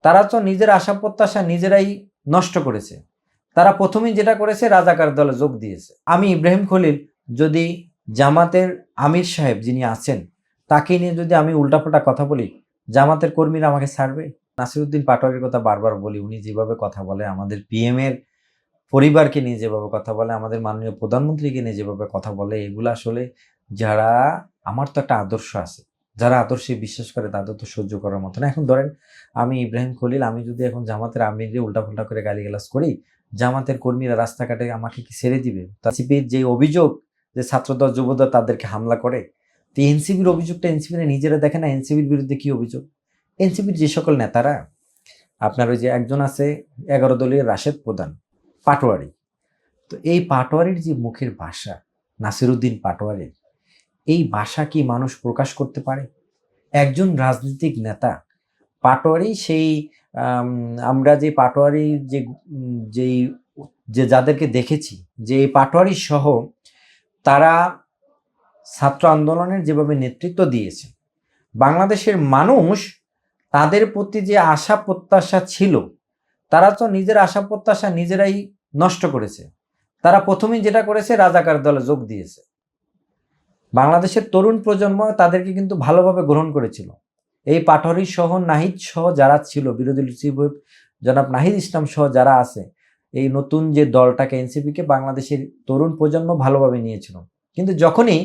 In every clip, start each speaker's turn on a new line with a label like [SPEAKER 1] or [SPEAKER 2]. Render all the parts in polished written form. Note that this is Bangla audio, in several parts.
[SPEAKER 1] তারা তো নিজের আশা প্রত্যাশা নিজেরাই নষ্ট করেছে। তারা প্রথমেই যেটা করেছে, রাজাকার দলে যোগ দিয়েছে। আমি ইব্রাহিম খলিল যদি জামাতের আমির সাহেব যিনি আছেন তাকে নিয়ে যদি আমি উল্টাপাল্টা কথা বলি, জামাতের কর্মীরা আমাকে ছাড়বে? নাসিরউদ্দিন পাটোয়ারির কথা বারবার বলি, উনি যেভাবে কথা বলে, আমাদের পিএম এর পরিবারকে নিয়ে যেভাবে কথা বলে, আমাদের মাননীয় প্রধানমন্ত্রীকে নিয়ে যেভাবে কথা বলে, এগুলো আসলে যারা, আমার তো একটা আদর্শ আছে, যারা আদর্শে বিশ্বাস করে তাদের তো সহ্য করার মতো না। এখন ধরেন আমি ইব্রাহিম খলিল, আমি যদি এখন জামাতের আমিরে উল্টাপাল্টা করে গালিগালাজ করি, জামাতের কর্মীরা রাস্তাঘাটে আমাকে কি ছেড়ে দিবে? এনসিপির যে অভিযোগ যে ছাত্রদল যুবদল তাদেরকে হামলা করে, তো এনসিপির অভিযোগটা এনসিপিরা নিজেরা দেখে না। এনসিপির বিরুদ্ধে কি অভিযোগ? এনসিপির যে সকল নেতারা, আপনার ওই যে একজন আছে 11 দলীয় রাশেদ প্রধান পাটোয়ারি, তো এই পাটোয়ারির যে মুখের ভাষা, নাসিরউদ্দিন পাটোয়ারির এই ভাষা কি মানুষ প্রকাশ করতে পারে? একজন রাজনৈতিক নেতা পাটোয়ারি, সেই আমরা যে পাটোয়ারি যেই যে যাদেরকে দেখেছি, যে পাটোয়ারি সহ তারা ছাত্র আন্দোলনের যেভাবে নেতৃত্ব দিয়েছে, বাংলাদেশের মানুষ তাদের প্রতি যে আশা প্রত্যাশা ছিল, তারা তো নিজের আশা প্রত্যাশা নিজেরাই নষ্ট করেছে। তারা প্রথমেই যেটা করেছে, রাজাকার দলে যোগ দিয়েছে। বাংলাদেশের তরুণ প্রজন্ম তাদেরকে কিন্তু ভালোভাবে গ্রহণ করেছিল। এই পাটোয়ারি সহ নাহিদ সহ যারা ছিল, বিরোধী চিফ হুইপ জনাব নাহিদ ইসলাম সহ যারা আছে, এই নতুন যে দলটাকে এনসিপিকে বাংলাদেশের তরুণ প্রজন্ম ভালোভাবে নিয়েছিল। কিন্তু যখনই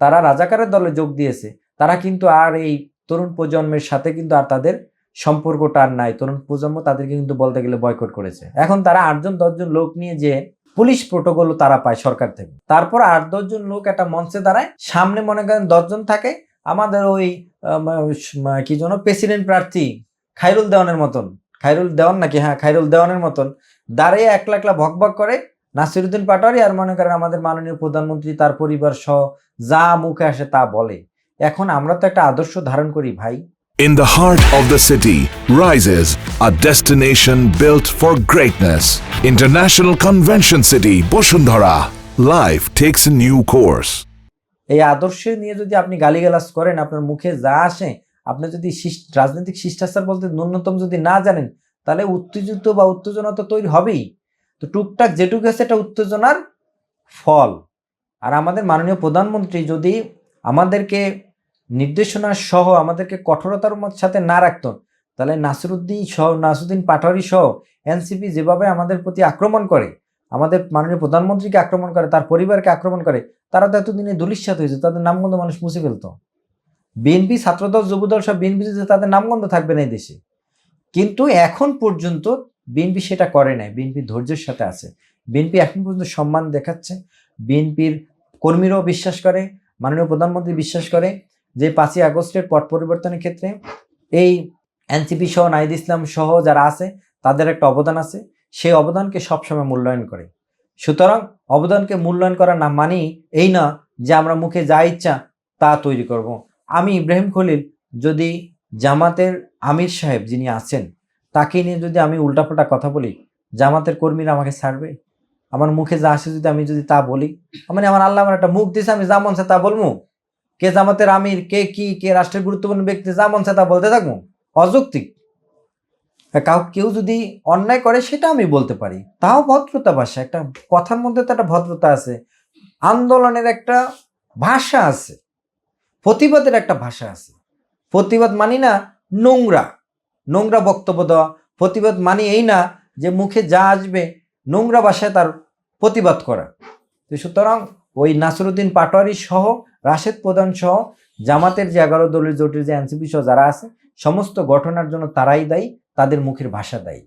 [SPEAKER 1] তারা রাজাকারের দলে যোগ দিয়েছে, তারা কিন্তু আর এই তরুণ প্রজন্মের সাথে কিন্তু আর তাদের সম্পর্কটা আর নাই। তরুণ প্রজন্ম তাদেরকে কিন্তু বলতে গেলে বয়কট করেছে। এখন তারা 8-10 জন লোক নিয়ে যে পুলিশ প্রোটোকল তারা পায় সরকার থেকে, তারপর 8-10 জন লোক একটা মঞ্চে দাঁড়ায়, সামনে মনে করেন 10 জন থাকে, আমাদের ওই কি যেন প্রেসিডেন্ট প্রার্থী খায়রুল দেওয়ানের মতন, খায়রুল দেওয়ান নাকি, হ্যাঁ খায়রুল দেওয়ানের মতন দাঁড়িয়ে একলা একলা ভকভক করে নাসিরউদ্দিন পাটোয়ারি, আর মনে করেন আমাদের মাননীয় প্রধানমন্ত্রী তার পরিবার সহ যা মুখে আসে তা বলে। এখন আমরা তো একটা আদর্শ ধারণ করি ভাই।
[SPEAKER 2] In the heart of the city rises a destination built for greatness. International Convention City, Bosundhara. Life takes a new course.
[SPEAKER 1] এই আদর্শ নিয়ে যদি আপনি গালিগালাজ করেন, আপনার মুখে যা আসে, আপনি যদি রাজনৈতিক শিষ্টাচার বলতে ন্যূনতম যদি না জানেন, তাহলে উত্তেজিত বা উত্তেজনা তো তৈরি হবেই। তো টুকটাক যেটুকু আছে এটা উত্তেজনার ফল। আর আমাদের মাননীয় প্রধানমন্ত্রী যদি আমাদেরকে নির্দেশনা সহ আমাদেরকে কঠোরতার সাথে না রাখতো, তাহলে নাসিরউদ্দিন পাটোয়ারি সহ এনসিপি যেভাবে আমাদের প্রতি আক্রমণ করে, আমাদের মাননীয় প্রধানমন্ত্রীকে আক্রমণ করে, তার পরিবারকে আক্রমণ করে, তারা তো এতদিনে ধূলিসাৎ হয়েছে, তাদের নামগন্ধ মানুষ মুছে ফেলতো। বিএনপি, ছাত্রদল, যুবদল সব বিএনপি, তাদের নামগন্ধ থাকবে না এই দেশে। কিন্তু এখন পর্যন্ত বিএনপি সেটা করে নাই। বিএনপি ধৈর্যের সাথে আছে। বিএনপি এখন পর্যন্ত সম্মান দেখাচ্ছে। বিএনপির কর্মীরাও বিশ্বাস করে, মাননীয় প্রধানমন্ত্রী বিশ্বাস করে যে 5ই আগস্টের পট পরিবর্তনের ক্ষেত্রে এই এনসিপি সহ নাহিদ ইসলাম সহ যারা আছে তাদের একটা অবদান আছে, সেই অবদানকে সবসময় মূল্যায়ন করে। সুতরাং অবদানকে মূল্যায়ন করা না মানেই এই না যে আমরা মুখে যা ইচ্ছা তা তৈরি করব। আমি ইব্রাহিম খলিল যদি জামাতের আমির সাহেব যিনি আছেন তাকে নিয়ে যদি আমি উল্টাপাল্টা কথা বলি, জামাতের কর্মীরা আমাকে ছাড়বে? আমার মুখে যা আসে যদি আমি যদি তা বলি, মানে আমার আল্লাহ আমার একটা মুখ দিয়েছে, আমি যা মন চায় তা বলবো? কে জামাতের আমির, কে রাষ্ট্রের গুরুত্বপূর্ণ ব্যক্তি, যা মন চায় তা বলতে থাকবো? অযৌক্তিক। কেউ যদি অন্যায় করে সেটা আমি বলতে পারি, তাও ভদ্রতা ভাষা, একটা কথার মধ্যে তো একটা ভদ্রতা আছে, আন্দোলনের একটা ভাষা আছে, প্রতিবাদের একটা ভাষা আছে। প্রতিবাদ মানি না নোংরা বক্তব্য দেওয়া। প্রতিবাদ মানি এই না যে মুখে যা আসবে নোংরা ভাষায় তার প্রতিবাদ করা। তো সুতরাং ওই নাসিরউদ্দিন পাটোয়ারি সহ রাশেদ প্রধান সহ জামাতের যে 11 দলীয় জোটের যে এনসিপি সহ যারা আছে, সমস্ত ঘটনার জন্য তারাই দায়ী, তাদের মুখের ভাষা দায়ী।